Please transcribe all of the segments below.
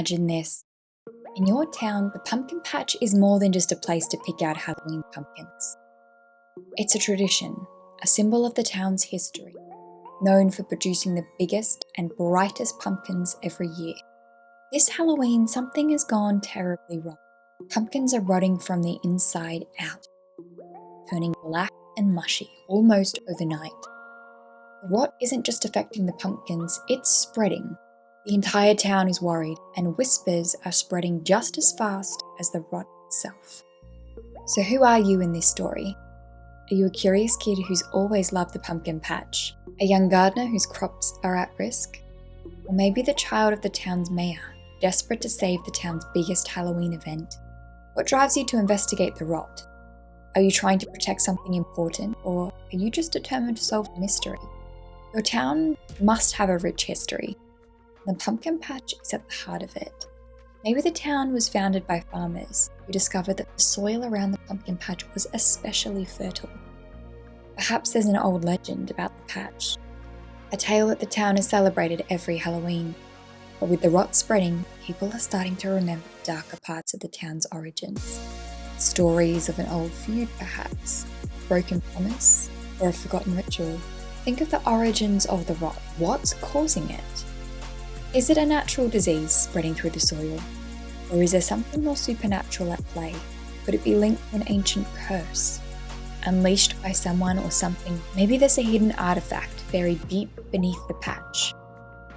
Imagine this. In your town, the pumpkin patch is more than just a place to pick out Halloween pumpkins. It's a tradition, a symbol of the town's history, known for producing the biggest and brightest pumpkins every year. This Halloween, something has gone terribly wrong. Pumpkins are rotting from the inside out, turning black and mushy almost overnight. The rot isn't just affecting the pumpkins, it's spreading. The entire town is worried, and whispers are spreading just as fast as the rot itself. So who are you in this story? Are you a curious kid who's always loved the pumpkin patch? A young gardener whose crops are at risk? Or maybe the child of the town's mayor, desperate to save the town's biggest Halloween event? What drives you to investigate the rot? Are you trying to protect something important, or are you just determined to solve the mystery? Your town must have a rich history. The pumpkin patch is at the heart of it. Maybe the town was founded by farmers who discovered that the soil around the pumpkin patch was especially fertile. Perhaps there's an old legend about the patch, a tale that the town has celebrated every Halloween. But with the rot spreading, people are starting to remember the darker parts of the town's origins. Stories of an old feud perhaps, a broken promise, or a forgotten ritual. Think of the origins of the rot. What's causing it? Is it a natural disease spreading through the soil? Or is there something more supernatural at play? Could it be linked to an ancient curse? Unleashed by someone or something? Maybe there's a hidden artifact buried deep beneath the patch,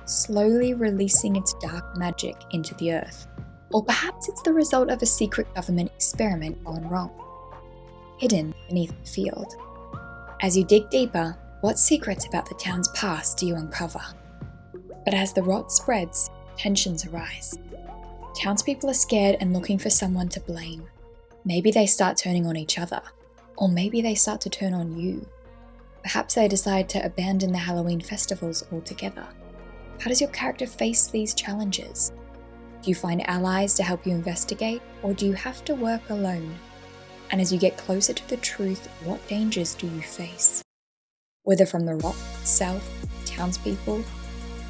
slowly releasing its dark magic into the earth. Or perhaps it's the result of a secret government experiment gone wrong, hidden beneath the field. As you dig deeper, what secrets about the town's past do you uncover? But as the rot spreads, tensions arise. Townspeople are scared and looking for someone to blame. Maybe they start turning on each other, or maybe they start to turn on you. Perhaps they decide to abandon the Halloween festivals altogether. How does your character face these challenges? Do you find allies to help you investigate, or do you have to work alone? And as you get closer to the truth, what dangers do you face? Whether from the rot itself, townspeople,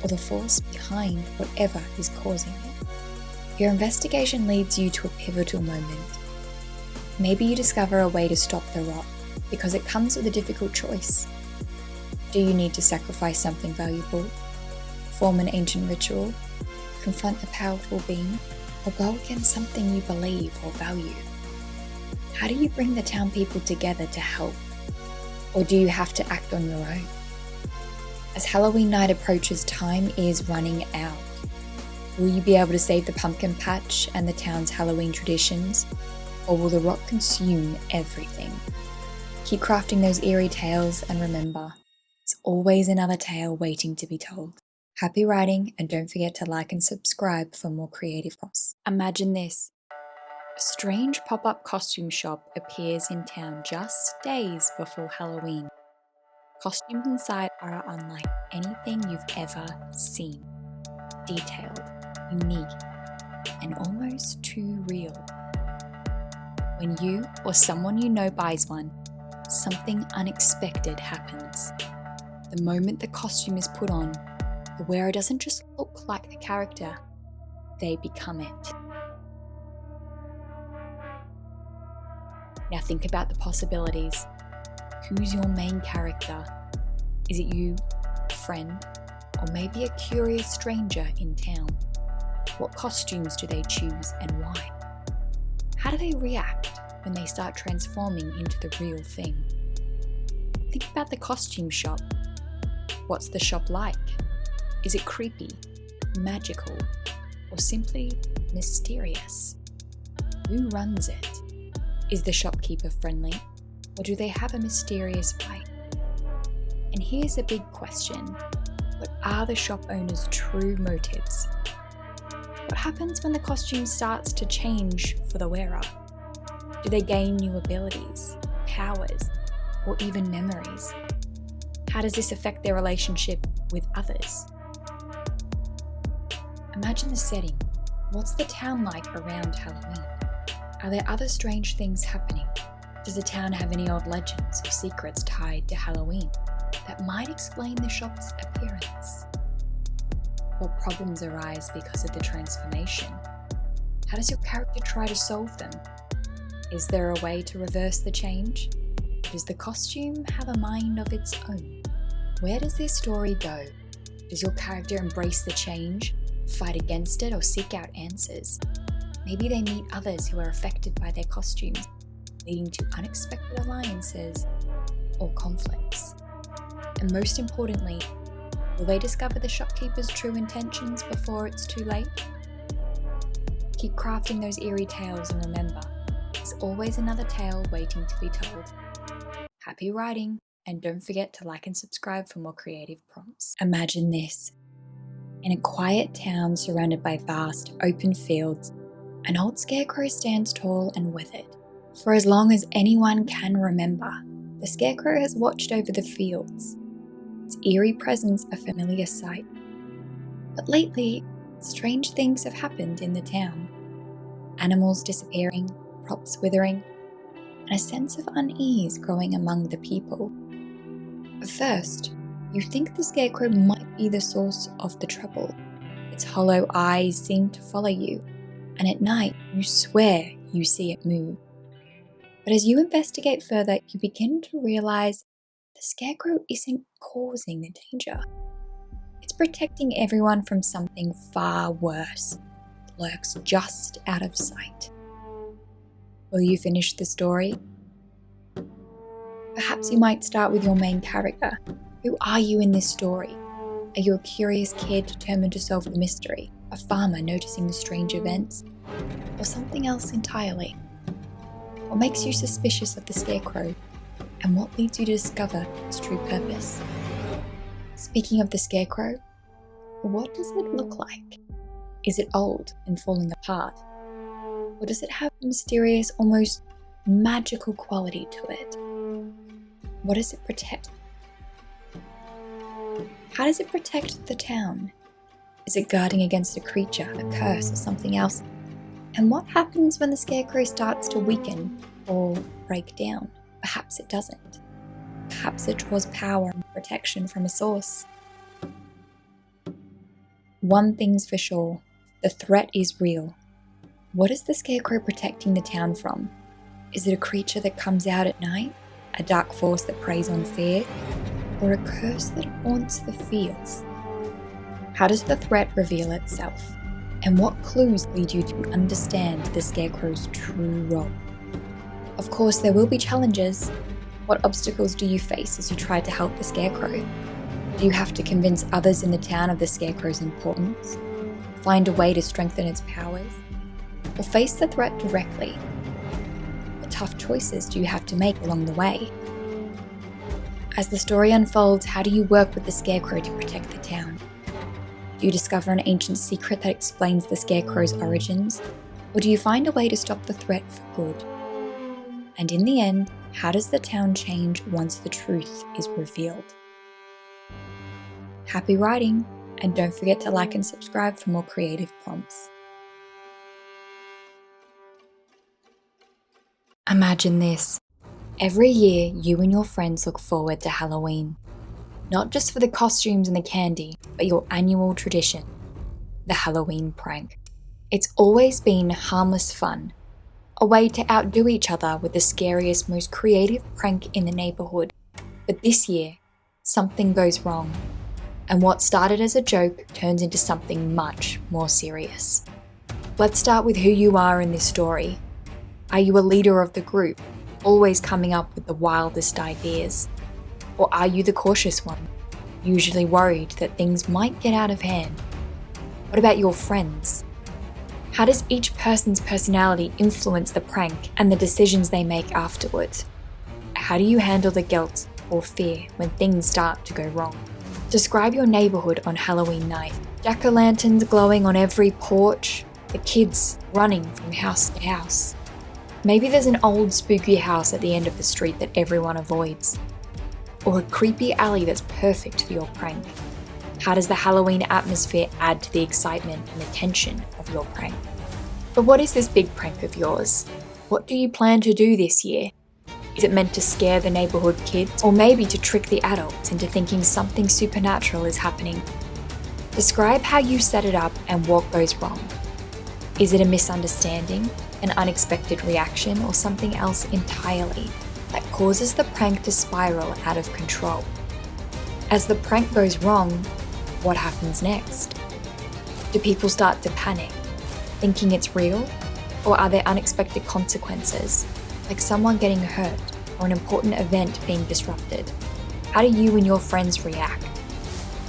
or the force behind whatever is causing it. Your investigation leads you to a pivotal moment. Maybe you discover a way to stop the rot, because it comes with a difficult choice. Do you need to sacrifice something valuable, form an ancient ritual, confront a powerful being, or go against something you believe or value? How do you bring the town people together to help? Or do you have to act on your own? As Halloween night approaches, time is running out. Will you be able to save the pumpkin patch and the town's Halloween traditions? Or will the rot consume everything? Keep crafting those eerie tales, and remember, there's always another tale waiting to be told. Happy writing, and don't forget to like and subscribe for more creative prompts. Imagine this. A strange pop-up costume shop appears in town just days before Halloween. Costumes inside are unlike anything you've ever seen. Detailed, unique, and almost too real. When you or someone you know buys one, something unexpected happens. The moment the costume is put on, the wearer doesn't just look like the character, they become it. Now think about the possibilities. Who's your main character? Is it you, a friend, or maybe a curious stranger in town? What costumes do they choose and why? How do they react when they start transforming into the real thing? Think about the costume shop. What's the shop like? Is it creepy, magical, or simply mysterious? Who runs it? Is the shopkeeper friendly, or do they have a mysterious fight? And here's a big question. What are the shop owner's true motives? What happens when the costume starts to change for the wearer? Do they gain new abilities, powers, or even memories? How does this affect their relationship with others? Imagine the setting. What's the town like around Halloween? Are there other strange things happening? Does the town have any old legends or secrets tied to Halloween that might explain the shop's appearance? What problems arise because of the transformation? How does your character try to solve them? Is there a way to reverse the change? Does the costume have a mind of its own? Where does this story go? Does your character embrace the change, fight against it, or seek out answers? Maybe they meet others who are affected by their costumes, leading to unexpected alliances or conflicts. And most importantly, will they discover the shopkeeper's true intentions before it's too late? Keep crafting those eerie tales, and remember, there's always another tale waiting to be told. Happy writing, and don't forget to like and subscribe for more creative prompts. Imagine this. In a quiet town surrounded by vast, open fields, an old scarecrow stands tall and withered. For as long as anyone can remember, the scarecrow has watched over the fields, its eerie presence a familiar sight. But lately, strange things have happened in the town. Animals disappearing, crops withering, and a sense of unease growing among the people. At first, you think the scarecrow might be the source of the trouble. Its hollow eyes seem to follow you, and at night you swear you see it move. But as you investigate further, you begin to realize the scarecrow isn't causing the danger. It's protecting everyone from something far worse. It lurks just out of sight. Will you finish the story? Perhaps you might start with your main character. Who are you in this story? Are you a curious kid determined to solve the mystery? A farmer noticing the strange events? Or something else entirely? What makes you suspicious of the scarecrow? And what leads you to discover its true purpose? Speaking of the scarecrow, what does it look like? Is it old and falling apart? Or does it have a mysterious, almost magical quality to it? What does it protect? How does it protect the town? Is it guarding against a creature, a curse, or something else? And what happens when the scarecrow starts to weaken or break down? Perhaps it doesn't. Perhaps it draws power and protection from a source. One thing's for sure, the threat is real. What is the scarecrow protecting the town from? Is it a creature that comes out at night? A dark force that preys on fear? Or a curse that haunts the fields? How does the threat reveal itself? And what clues lead you to understand the scarecrow's true role? Of course, there will be challenges. What obstacles do you face as you try to help the scarecrow? Do you have to convince others in the town of the scarecrow's importance? Find a way to strengthen its powers? Or face the threat directly? What tough choices do you have to make along the way? As the story unfolds, how do you work with the scarecrow to protect the town? Do you discover an ancient secret that explains the scarecrow's origins? Or do you find a way to stop the threat for good? And in the end, how does the town change once the truth is revealed? Happy writing, and don't forget to like and subscribe for more creative prompts. Imagine this. Every year, you and your friends look forward to Halloween. Not just for the costumes and the candy, but your annual tradition, the Halloween prank. It's always been harmless fun, a way to outdo each other with the scariest, most creative prank in the neighborhood. But this year, something goes wrong, and what started as a joke turns into something much more serious. Let's start with who you are in this story. Are you a leader of the group, always coming up with the wildest ideas? Or are you the cautious one, usually worried that things might get out of hand? What about your friends? How does each person's personality influence the prank and the decisions they make afterwards? How do you handle the guilt or fear when things start to go wrong? Describe your neighborhood on Halloween night. Jack-o'-lanterns glowing on every porch, the kids running from house to house. Maybe there's an old spooky house at the end of the street that everyone avoids. Or a creepy alley that's perfect for your prank. How does the Halloween atmosphere add to the excitement and the tension of your prank? But what is this big prank of yours? What do you plan to do this year? Is it meant to scare the neighborhood kids? Or maybe to trick the adults into thinking something supernatural is happening? Describe how you set it up and what goes wrong. Is it a misunderstanding, an unexpected reaction, or something else entirely that causes the prank to spiral out of control? As the prank goes wrong, what happens next? Do people start to panic, thinking it's real? Or are there unexpected consequences, like someone getting hurt or an important event being disrupted? How do you and your friends react?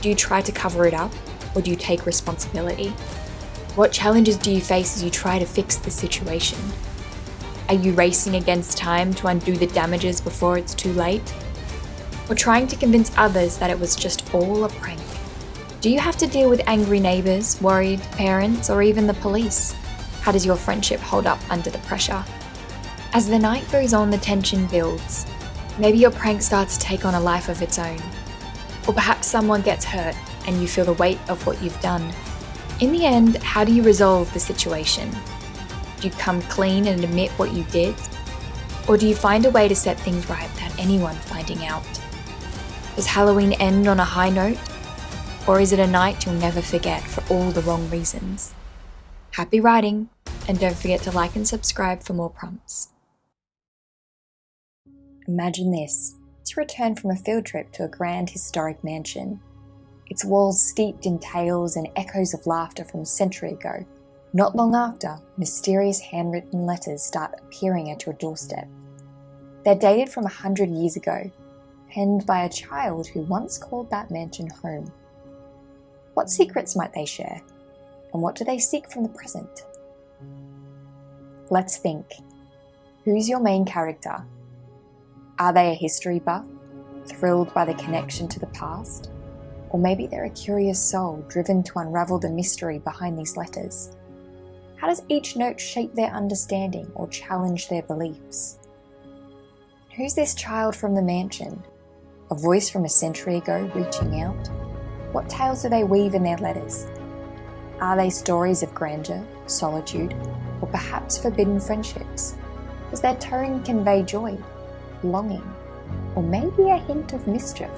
Do you try to cover it up, or do you take responsibility? What challenges do you face as you try to fix the situation? Are you racing against time to undo the damages before it's too late? Or trying to convince others that it was just all a prank? Do you have to deal with angry neighbours, worried parents, or even the police? How does your friendship hold up under the pressure? As the night goes on, the tension builds. Maybe your prank starts to take on a life of its own. Or perhaps someone gets hurt and you feel the weight of what you've done. In the end, how do you resolve the situation? Do you come clean and admit what you did? Or do you find a way to set things right without anyone finding out? Does Halloween end on a high note? Or is it a night you'll never forget for all the wrong reasons? Happy writing, and don't forget to like and subscribe for more prompts. Imagine this. It's a return from a field trip to a grand historic mansion. Its walls steeped in tales and echoes of laughter from a century ago. Not long after, mysterious handwritten letters start appearing at your doorstep. They're dated from 100 years ago, penned by a child who once called that mansion home. What secrets might they share? And what do they seek from the present? Let's think. Who's your main character? Are they a history buff, thrilled by the connection to the past? Or maybe they're a curious soul driven to unravel the mystery behind these letters. How does each note shape their understanding or challenge their beliefs? Who's this child from the mansion? A voice from a century ago reaching out? What tales do they weave in their letters? Are they stories of grandeur, solitude, or perhaps forbidden friendships? Does their tone convey joy, longing, or maybe a hint of mischief?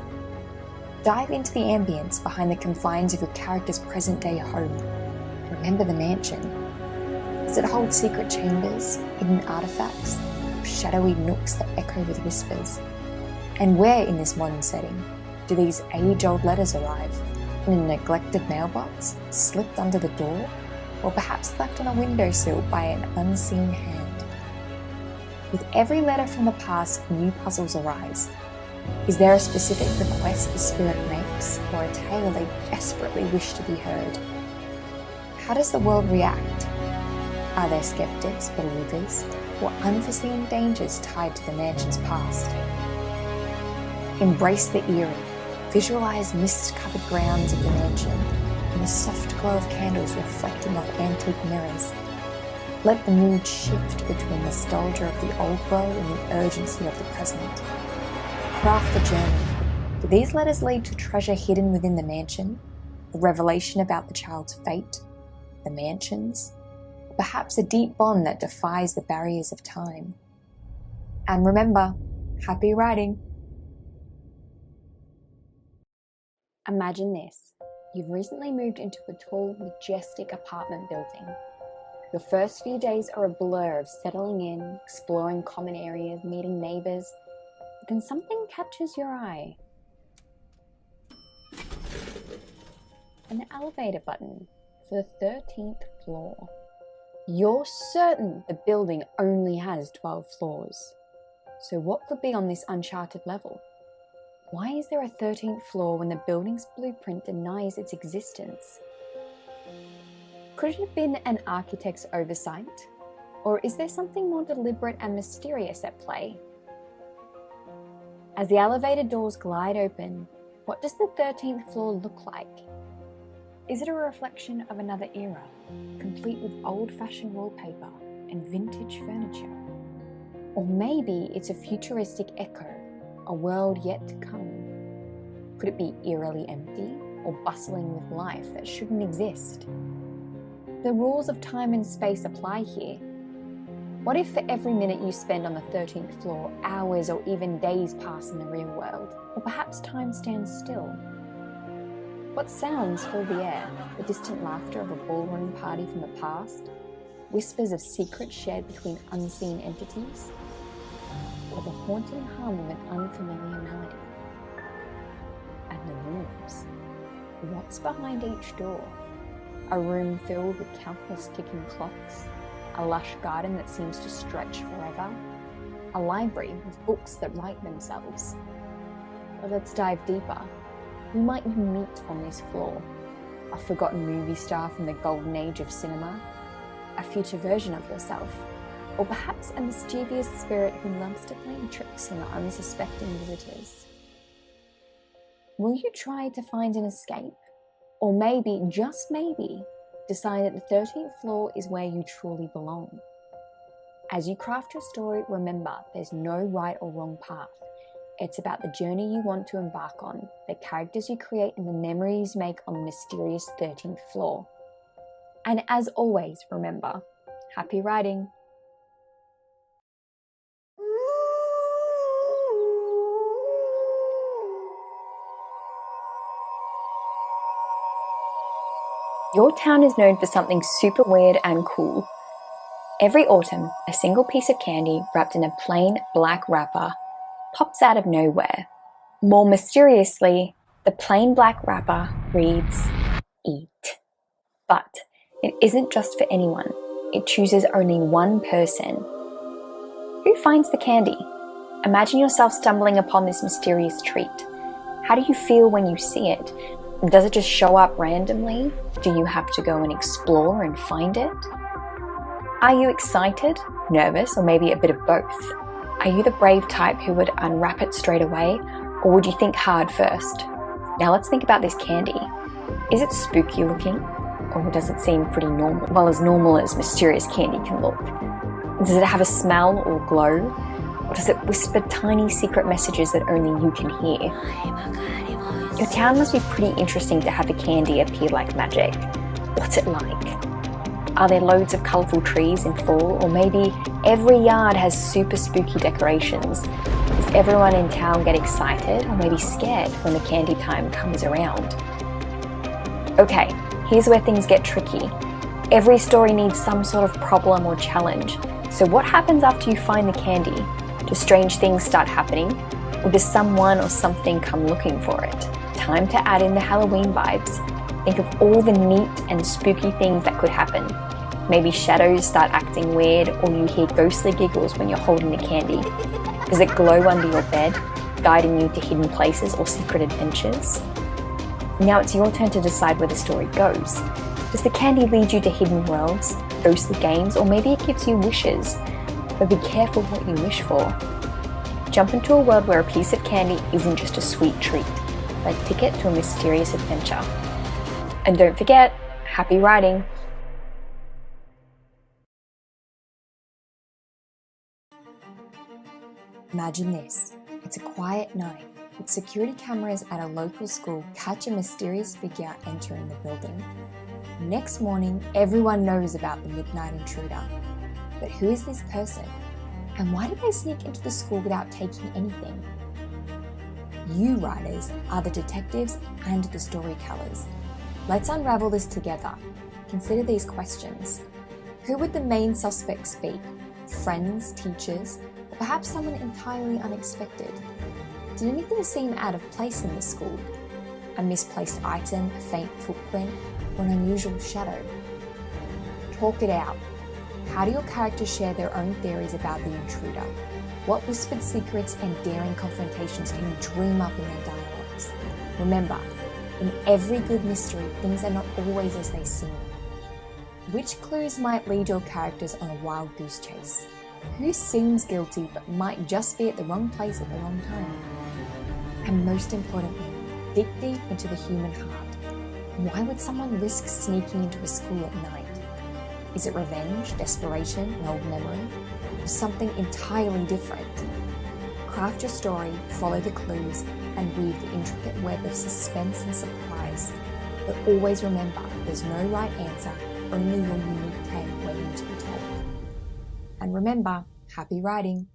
Dive into the ambience behind the confines of your character's present-day home. Remember the mansion. Does it hold secret chambers, hidden artifacts, or shadowy nooks that echo with whispers? And where in this modern setting do these age-old letters arrive? In a neglected mailbox, slipped under the door, or perhaps left on a windowsill by an unseen hand? With every letter from the past, new puzzles arise. Is there a specific request the spirit makes, or a tale they desperately wish to be heard? How does the world react? Are there skeptics, believers, or unforeseen dangers tied to the mansion's past? Embrace the eerie. Visualize mist-covered grounds of the mansion and the soft glow of candles reflecting off antique mirrors. Let the mood shift between nostalgia of the old world and the urgency of the present. Craft the journey. Do these letters lead to treasure hidden within the mansion? A revelation about the child's fate? The mansion's? Or perhaps a deep bond that defies the barriers of time? And remember, happy writing! Imagine this. You've recently moved into a tall, majestic apartment building. Your first few days are a blur of settling in, exploring common areas, meeting neighbours, but then something catches your eye. An elevator button for the 13th floor. You're certain the building only has 12 floors. So what could be on this uncharted level? Why is there a 13th floor when the building's blueprint denies its existence? Could it have been an architect's oversight? Or is there something more deliberate and mysterious at play? As the elevator doors glide open, what does the 13th floor look like? Is it a reflection of another era, complete with old-fashioned wallpaper and vintage furniture? Or maybe it's a futuristic echo, a world yet to come. Could it be eerily empty or bustling with life that shouldn't exist? The rules of time and space apply here. What if for every minute you spend on the 13th floor, hours or even days pass in the real world? Or perhaps time stands still? What sounds fill the air? The distant laughter of a ballroom party from the past? Whispers of secrets shared between unseen entities? Or the haunting hum of an unfamiliar melody? And the rooms. What's behind each door? A room filled with countless ticking clocks? A lush garden that seems to stretch forever? A library with books that write themselves? But let's dive deeper. Who might you meet on this floor? A forgotten movie star from the golden age of cinema? A future version of yourself? Or perhaps a mischievous spirit who loves to play tricks on the unsuspecting visitors? Will you try to find an escape? Or maybe, just maybe, decide that the 13th floor is where you truly belong? As you craft your story, remember there's no right or wrong path. It's about the journey you want to embark on, the characters you create, and the memories you make on the mysterious 13th floor. And as always, remember, happy writing! Your town is known for something super weird and cool. Every autumn, a single piece of candy wrapped in a plain black wrapper pops out of nowhere. More mysteriously, the plain black wrapper reads, "Eat." But it isn't just for anyone. It chooses only one person. Who finds the candy? Imagine yourself stumbling upon this mysterious treat. How do you feel when you see it? Does it just show up randomly? Do you have to go and explore and find it? Are you excited, nervous, or maybe a bit of both? Are you the brave type who would unwrap it straight away, or would you think hard first? Now let's think about this candy. Is it spooky looking, or does it seem pretty normal? Well, as normal as mysterious candy can look. Does it have a smell or glow? Or does it whisper tiny secret messages that only you can hear? Your town must be pretty interesting to have a candy appear like magic. What's it like? Are there loads of colourful trees in fall, or maybe every yard has super spooky decorations? Does everyone in town get excited or maybe scared when the candy time comes around? Okay, here's where things get tricky. Every story needs some sort of problem or challenge. So what happens after you find the candy? Do strange things start happening? Or does someone or something come looking for it? Time to add in the Halloween vibes. Think of all the neat and spooky things that could happen. Maybe shadows start acting weird, or you hear ghostly giggles when you're holding the candy. Does it glow under your bed, guiding you to hidden places or secret adventures? Now it's your turn to decide where the story goes. Does the candy lead you to hidden worlds, ghostly games, or maybe it gives you wishes? But be careful what you wish for. Jump into a world where a piece of candy isn't just a sweet treat, but a ticket to a mysterious adventure. And don't forget, happy writing! Imagine this. It's a quiet night, with security cameras at a local school catch a mysterious figure entering the building. Next morning, everyone knows about the Midnight Intruder. But who is this person? And why did they sneak into the school without taking anything? You writers are the detectives and the storytellers. Let's unravel this together. Consider these questions. Who would the main suspects be? Friends, teachers, or perhaps someone entirely unexpected? Did anything seem out of place in the school? A misplaced item, a faint footprint, or an unusual shadow? Talk it out. How do your characters share their own theories about the intruder? What whispered secrets and daring confrontations can you dream up in their dialogues? Remember, in every good mystery, things are not always as they seem. Which clues might lead your characters on a wild goose chase? Who seems guilty but might just be at the wrong place at the wrong time? And most importantly, dig deep into the human heart. Why would someone risk sneaking into a school at night? Is it revenge, desperation, an old memory, or something entirely different? Craft your story, follow the clues, and weave the intricate web of suspense and surprise. But always remember, there's no right answer, only your unique tale waiting to be told. And remember, happy writing!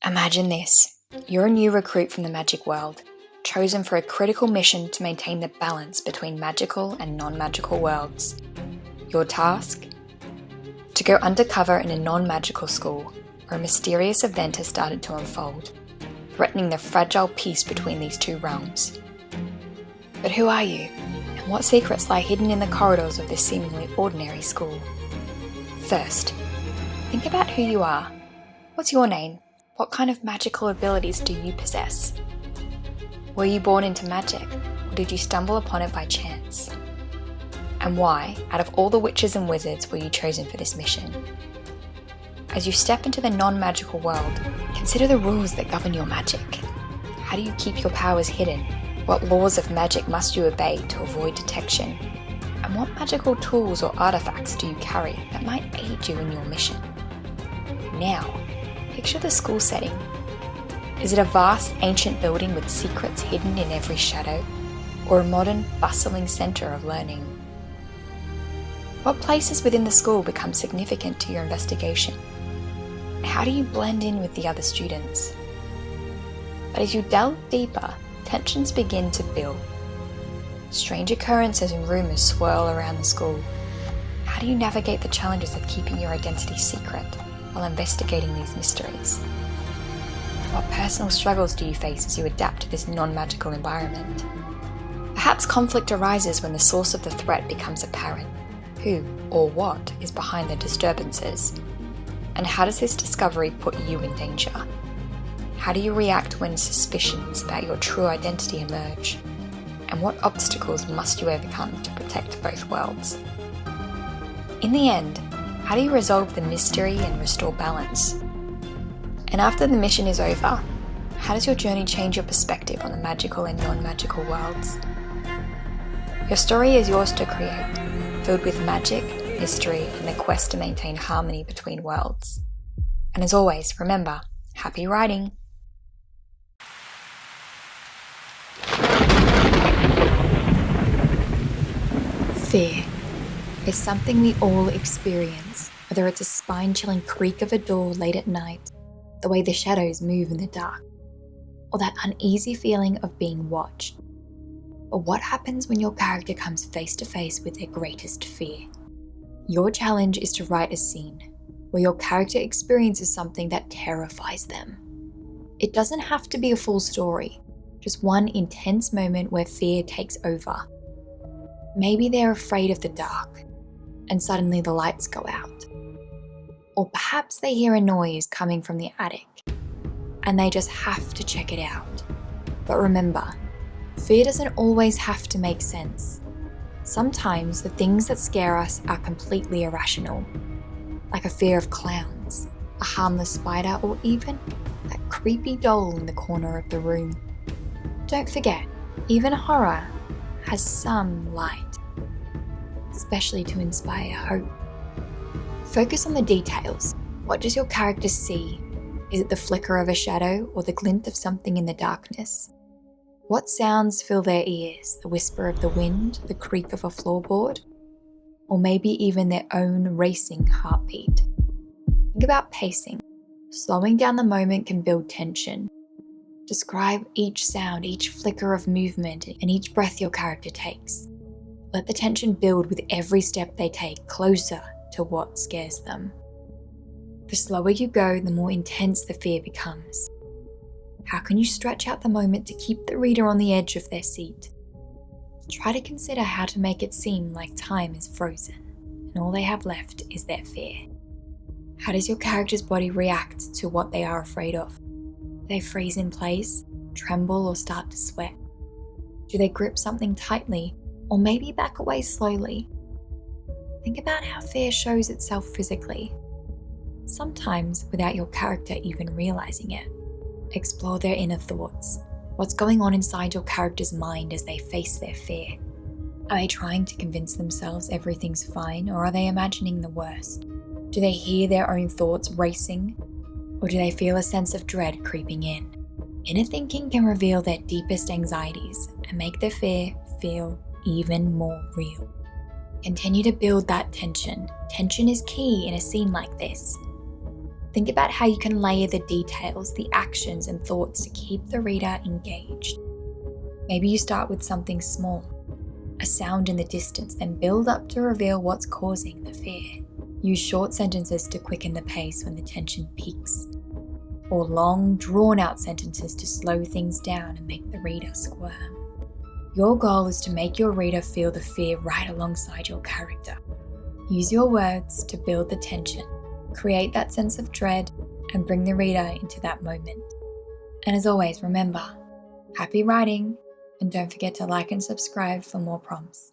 Imagine this. You're a new recruit from the magic world. chosen for a critical mission to maintain the balance between magical and non-magical worlds. Your task? To go undercover in a non-magical school where a mysterious event has started to unfold, threatening the fragile peace between these two realms. But who are you? And what secrets lie hidden in the corridors of this seemingly ordinary school? First, think about who you are. What's your name? What kind of magical abilities do you possess? Were you born into magic, or did you stumble upon it by chance? And why, out of all the witches and wizards, were you chosen for this mission? As you step into the non-magical world, consider the rules that govern your magic. How do you keep your powers hidden? What laws of magic must you obey to avoid detection? And what magical tools or artifacts do you carry that might aid you in your mission? Now, picture the school setting. Is it a vast, ancient building with secrets hidden in every shadow, or a modern, bustling centre of learning? What places within the school become significant to your investigation? How do you blend in with the other students? But as you delve deeper, tensions begin to build. Strange occurrences and rumours swirl around the school. How do you navigate the challenges of keeping your identity secret while investigating these mysteries? What personal struggles do you face as you adapt to this non-magical environment? Perhaps conflict arises when the source of the threat becomes apparent. Who or what is behind the disturbances? And how does this discovery put you in danger? How do you react when suspicions about your true identity emerge? And what obstacles must you overcome to protect both worlds? In the end, how do you resolve the mystery and restore balance? And after the mission is over, how does your journey change your perspective on the magical and non-magical worlds? Your story is yours to create, filled with magic, mystery, and the quest to maintain harmony between worlds. And as always, remember, happy writing! Fear is something we all experience, whether it's a spine-chilling creak of a door late at night, the way the shadows move in the dark, or that uneasy feeling of being watched. But what happens when your character comes face to face with their greatest fear? Your challenge is to write a scene where your character experiences something that terrifies them. It doesn't have to be a full story, just one intense moment where fear takes over. Maybe they're afraid of the dark, and suddenly the lights go out. Or perhaps they hear a noise coming from the attic, and they just have to check it out. But remember, fear doesn't always have to make sense. Sometimes the things that scare us are completely irrational, like a fear of clowns, a harmless spider, or even that creepy doll in the corner of the room. Don't forget, even horror has some light, especially to inspire hope. Focus on the details. What does your character see? Is it the flicker of a shadow or the glint of something in the darkness? What sounds fill their ears? The whisper of the wind, the creak of a floorboard, or maybe even their own racing heartbeat? Think about pacing. Slowing down the moment can build tension. Describe each sound, each flicker of movement, and each breath your character takes. Let the tension build with every step they take closer to what scares them. The slower you go, the more intense the fear becomes. How can you stretch out the moment to keep the reader on the edge of their seat? Try to consider how to make it seem like time is frozen, and all they have left is their fear. How does your character's body react to what they are afraid of? Do they freeze in place, tremble, or start to sweat? Do they grip something tightly, or maybe back away slowly? Think about how fear shows itself physically, sometimes without your character even realizing it. Explore their inner thoughts. What's going on inside your character's mind as they face their fear? Are they trying to convince themselves everything's fine, or are they imagining the worst? Do they hear their own thoughts racing, or do they feel a sense of dread creeping in? Inner thinking can reveal their deepest anxieties and make their fear feel even more real. Continue to build that tension. Tension is key in a scene like this. Think about how you can layer the details, the actions and thoughts to keep the reader engaged. Maybe you start with something small, a sound in the distance, then build up to reveal what's causing the fear. Use short sentences to quicken the pace when the tension peaks, or long, drawn-out sentences to slow things down and make the reader squirm. Your goal is to make your reader feel the fear right alongside your character. Use your words to build the tension, create that sense of dread, and bring the reader into that moment. And as always, remember, happy writing, and don't forget to like and subscribe for more prompts.